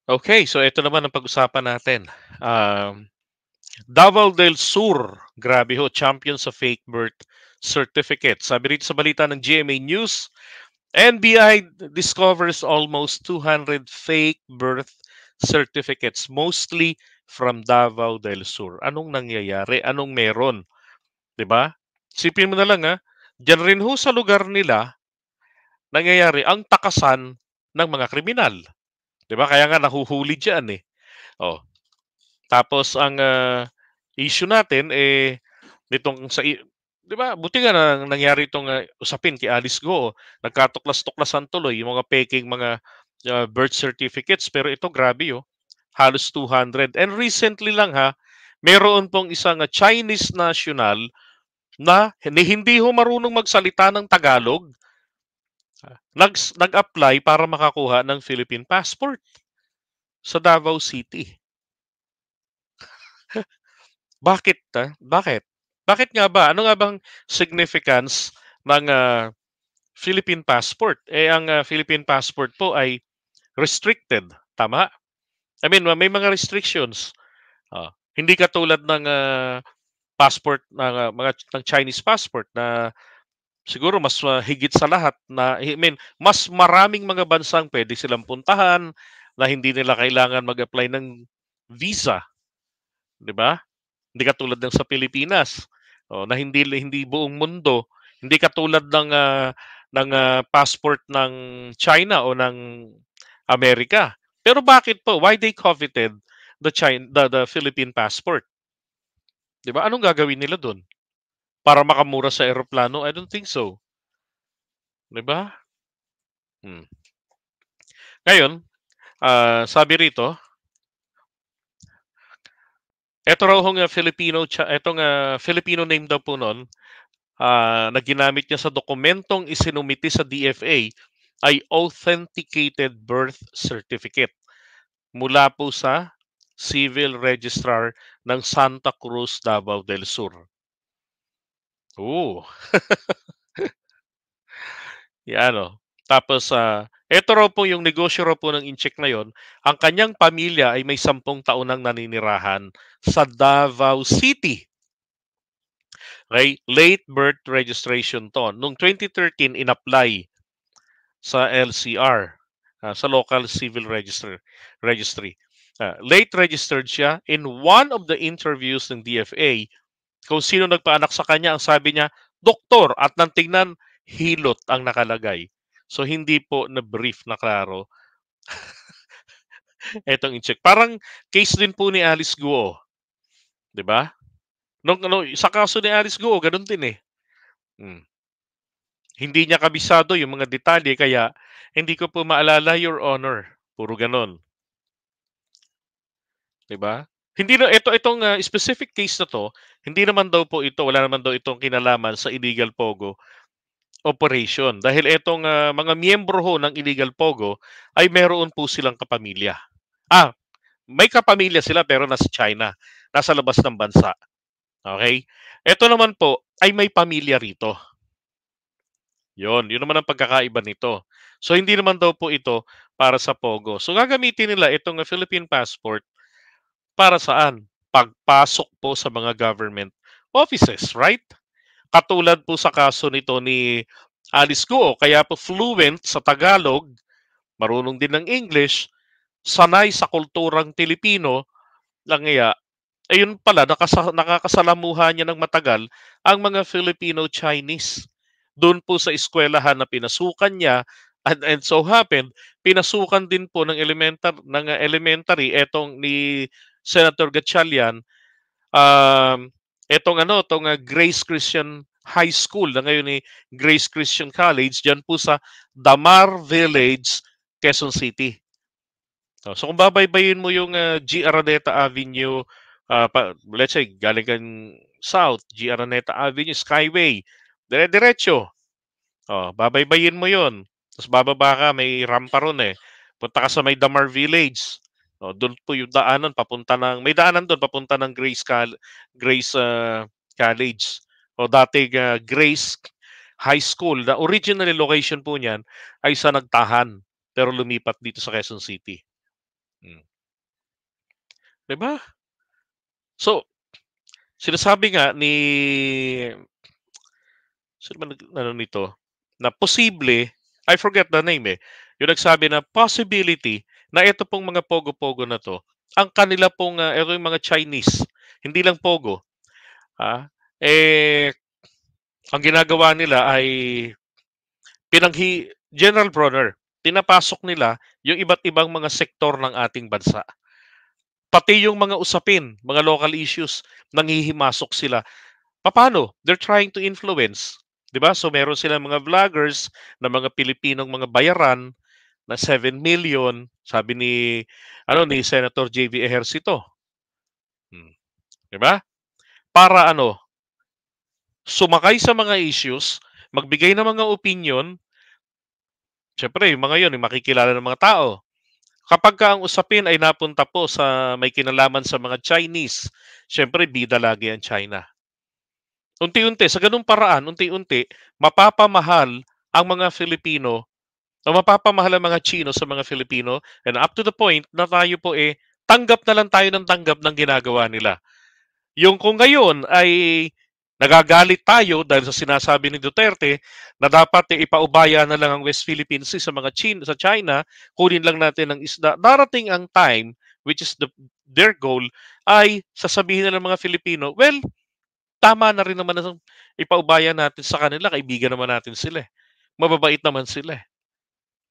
Okay, so ito naman ang pag-usapan natin. Davao del Sur, grabe ho, champion sa fake birth certificate. Sabi rito sa balita ng GMA News, NBI discovers almost 200 fake birth certificates, mostly from Davao del Sur. Anong nangyayari? Anong meron? 'Di ba? Sipin mo na lang diyan rin ho sa lugar nila nangyayari ang takasan ng mga kriminal. 'Di ba? Kaya nga nahuhuli diyan eh. Oh, tapos ang issue natin nitong 'di ba? Buti nga na nangyari itong usapin kay Alice Go. Nagkatuklas-tuklasan tuloy yung mga peking mga birth certificates pero ito grabe halos 200. And recently lang meron pong isang Chinese national na hindi ho marunong magsalita ng Tagalog, nag-apply para makakuha ng Philippine passport sa Davao City. Bakit, bakit? Bakit nga ba? Ano nga bang significance ng Philippine passport? Ang Philippine passport po ay restricted, tama? I mean, may mga restrictions. Hindi katulad ng passport ng ng Chinese passport na siguro mas higit sa lahat na I mean, mas maraming mga bansang pwede silang puntahan na hindi nila kailangan mag-apply ng visa, 'di ba? Hindi katulad ng sa Pilipinas, na hindi buong mundo, hindi katulad ng passport ng China o ng Amerika. Pero bakit po? Why they coveted the Philippine passport? 'Di ba? Anong gagawin nila doon? Para makamura sa eroplano? I don't think so. 'Di ba? Hmm. Ngayon, sabi rito, eto raw hong Filipino name daw po noon na ginamit niya sa dokumentong isinumiti sa DFA ay authenticated birth certificate mula po sa Civil Registrar ng Santa Cruz, Davao del Sur. Oo, yan Tapos eto raw po yung negosyo raw po ng incheck na yon. Ang kanyang pamilya ay may 10 taon nang naninirahan sa Davao City. Okay? Late birth registration to. Noong 2013, in-apply sa LCR, sa Local Civil Registry. Late registered siya. In one of the interviews ng DFA, kung sino nagpaanak sa kanya, ang sabi niya, doktor, at nang tingnan, hilot ang nakalagay. So, hindi po na-brief na klaro etong in-check. Parang case din po ni Alice Guo, di ba? Sa kaso ni Alice Guo, ganun din eh. Hmm. Hindi niya kabisado yung mga detalye, kaya hindi ko po maalala, Your Honor. Puro ganon. 'Di ba? Hindi na itong specific case na 'to, hindi naman daw po ito, wala naman daw itong kinalaman sa illegal pogo operation. Dahil itong mga miyembro ho ng illegal pogo ay meron po silang kapamilya. Ah, may kapamilya sila pero nasa China, nasa labas ng bansa. Okay? Ito naman po ay may pamilya rito. Yun naman ang pagkakaiba nito. So hindi naman daw po ito para sa pogo. So gagamitin nila itong Philippine passport para saan? Pagpasok po sa mga government offices, right? Katulad po sa kaso nito ni Alice Guo, kaya po fluent sa Tagalog, marunong din ng English, sanay sa kulturang Pilipino, lang kaya, ayun pala, nakakasalamuha niya ng matagal ang mga Filipino-Chinese. Doon po sa eskwelahan na pinasukan niya, and so happened, pinasukan din po ng elementary etong ni Senator Gatchalian, tong Grace Christian High School na ngayon ni Grace Christian College diyan po sa Damar Village, Quezon City. So kung babaybayin mo yung G. Araneta Avenue, let's say galing kang south, G. Araneta Avenue, Skyway, dire-diretso. Babaybayin mo yon. Tapos bababa ka, may rampa ron eh. Punta ka sa may Damar Village. Doon po yung daanan papunta ng may daanan doon papunta ng Grace College. O dating Grace High School. The original location po niyan ay sa Nagtahan pero lumipat dito sa Quezon City. Hmm, 'di ba? So, sinasabi nga ni sino ba nag-ano nito, na posible, I forget the name, eh, yung nagsabi na possibility na ito pong mga pogo-pogo na 'to, ang kanila pong, ito yung mga Chinese, hindi lang pogo, eh, ang ginagawa nila ay General Bronner, pinapasok nila yung iba't ibang mga sektor ng ating bansa. Pati yung mga usapin, mga local issues, nanghihimasok sila. Papaano? They're trying to influence, 'di ba? So meron silang mga vloggers na mga Pilipinong mga bayaran na 7 million, sabi ni Senator JV Ejercito. 'Di ba? Para ano, sumakay sa mga issues, magbigay ng mga opinion, siyempre yung mga yun, yung makikilala ng mga tao. Kapag ka ang usapin ay napunta po sa may kinalaman sa mga Chinese, siyempre bida lagi ang China. Unti-unti, sa ganung paraan, unti-unti, mapapamahal ang mga Filipino o mapapamahal ang mga Chino sa mga Filipino, and up to the point na tayo po tanggap na lang tayo ng tanggap ng ginagawa nila. Yung kung ngayon ay nagagalit tayo dahil sa sinasabi ni Duterte na dapat ipaubaya na lang ang West Philippine Sea sa mga sa China, kunin lang natin ang isda. Darating ang time, which is their goal, ay sasabihin na ng mga Filipino, well, tama na rin naman na ipaubaya natin sa kanila, kaibigan naman natin sila. Mababait naman sila.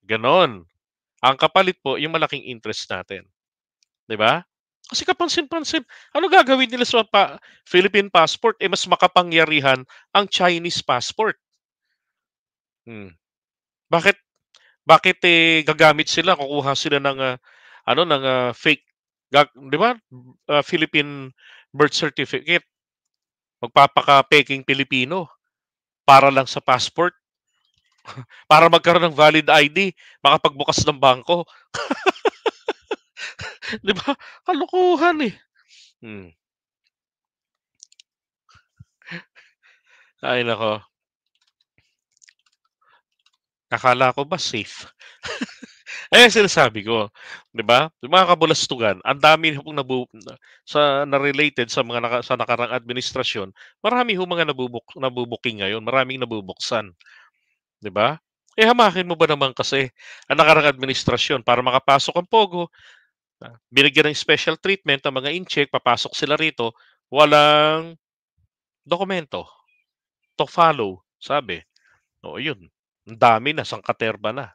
Ganon. Ang kapalit po, yung malaking interest natin. 'Di ba? Kasi kapansin-pansin, ano gagawin nila sa Philippine passport, mas makapangyarihan ang Chinese passport. Hmm. Bakit bakit gagamit sila, kukuha sila ng fake 'di ba? Philippine birth certificate, magpapaka-pekeng Pilipino para lang sa passport, para magkaroon ng valid ID, makapagbukas ng bangko, 'di ba? Kalokohan eh. Hmm. Ay nako, akala ko ba safe? Ayan sinasabi ko, 'di ba? Yung mga kabulastugan, ang dami hong na related sa mga sa nakaraang administrasyon, marami hong mga nabubuking ngayon, maraming nabubuksan, 'di ba? Hamakin mo ba naman kasi ang nakaraang administrasyon para makapasok ang pogo, binigyan ng special treatment ang mga incheck, papasok sila rito, walang dokumento to follow, sabi. Oo, yun. Ang dami na, sangkaterba na,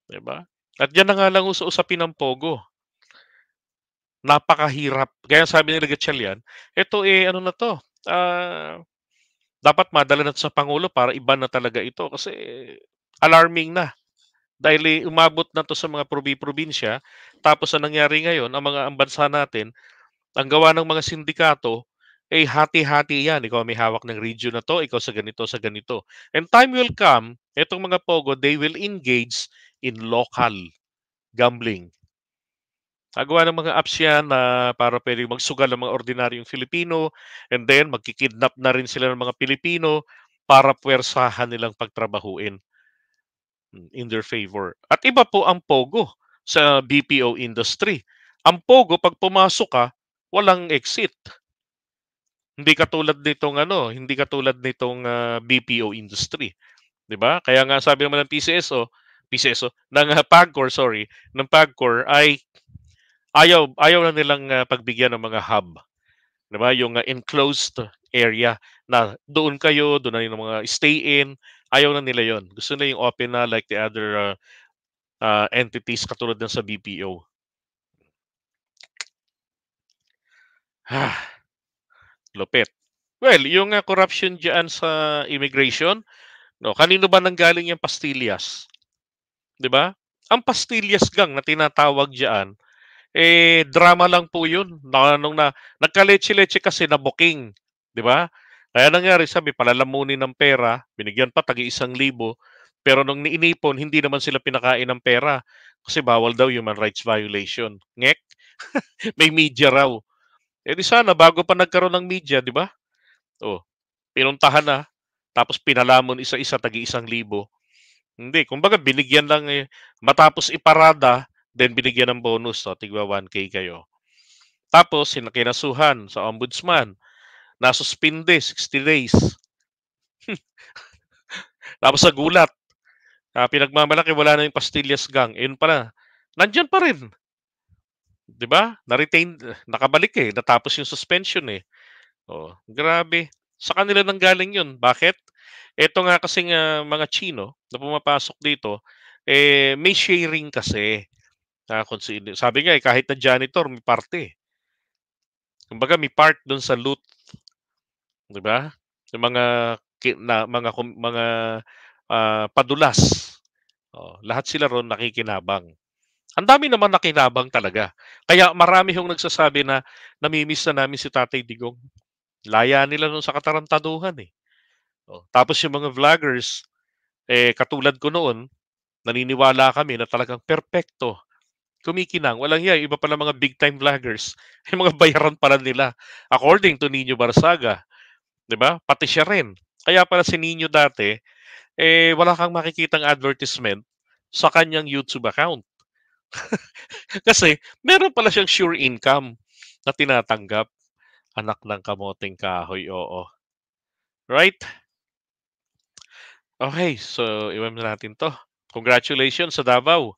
'di ba? At yan na nga lang sa usapin ng pogo. Napakahirap. Kaya sabi nila Gatchalian, "Eto, ano na 'to, dapat madala na 'to sa pangulo para i-ban na talaga ito kasi alarming na." Dahil, umabot na 'to sa mga probinsya, tapos ang nangyari ngayon ang bansa natin, ang gawa ng mga sindikato, hati-hati 'yan. Ikaw may hawak ng region na 'to, ikaw sa ganito, sa ganito. And time will come, etong mga pogo, they will engage in local gambling. Gagawa ng mga apps 'yan na para puwedeng magsugal ang mga ordinaryong Filipino, and then magki-kidnap na rin sila ng mga Pilipino para puwersahan nilang pagtrabahuin, in their favor. At iba po ang pogo sa BPO industry. Ang pogo 'pag pumasok ka, walang exit. Hindi katulad nitong, BPO industry, 'di ba? Kaya nga sabi naman ng PCSO ng, PAGCOR, sorry, ng PAGCOR ay ayaw ayaw na nilang, pagbigyan ng mga hub, 'di ba, yung, enclosed area na doon na yung mga stay-in, ayaw na nila yon. Gusto nila yung open na like the other, entities katulad ng sa BPO. Lupit. Well, yung, corruption diyan sa immigration, 'no, kanino ba nanggaling yung pastillas, 'di ba? Ang pastillas gang na tinatawag diyan, drama lang po 'yun na nung nagkaletse-letse kasi na booking, 'di ba? Kaya nangyari sabi palalamunin ng pera, binigyan pa tig-1,000, pero nung inipon hindi naman sila pinakain ng pera kasi bawal daw human rights violation. Ngek, may media raw. Eh di sana bago pa nagkaroon ng media, 'di ba? Oh, pinuntahan na, tapos pinalamon isa-isa tagi-1,000. Hindi, kumbaga binigyan lang, matapos iparada, then binigyan ng bonus, so tigwa 1K kayo. Tapos kinasuhan sa ombudsman, nasuspinde 60 days. Tapos sa gulat, pinagmamalaki wala na yung Pastillas gang, ayun pala, nandiyan pa rin, 'di ba? Na-retain, nakabalik natapos yung suspension Oh, grabe. Sa kanila nanggaling 'yun. Bakit? Eto nga kasing, mga Tsino na pumapasok dito, may sharing kasi, kung sino sabi nga, kahit na janitor may parte, eh. Kumbaga may part dun sa loot, 'di ba? Yung mga mga, padulas, lahat sila ro'n nakikinabang. Ang dami naman nakinabang talaga. Kaya marami hong nagsasabi na, "Nami-miss na namin si Tatay Digong." Laya nila nun sa katarantaduhan, eh. Tapos yung mga vloggers, katulad ko noon, naniniwala kami na talagang perpekto, kumikinang, walang hiya, iba pala mga big time vloggers, yung mga bayaran pala nila, according to Nino Barsaga, 'di ba? Pati siya rin. Kaya pala si Nino dati, wala kang makikitang advertisement sa kanyang YouTube account. Kasi meron pala siyang sure income na tinatanggap. Anak ng kamoteng kahoy, oo. Right? Okay, so iwan na natin 'to. Congratulations sa Davao.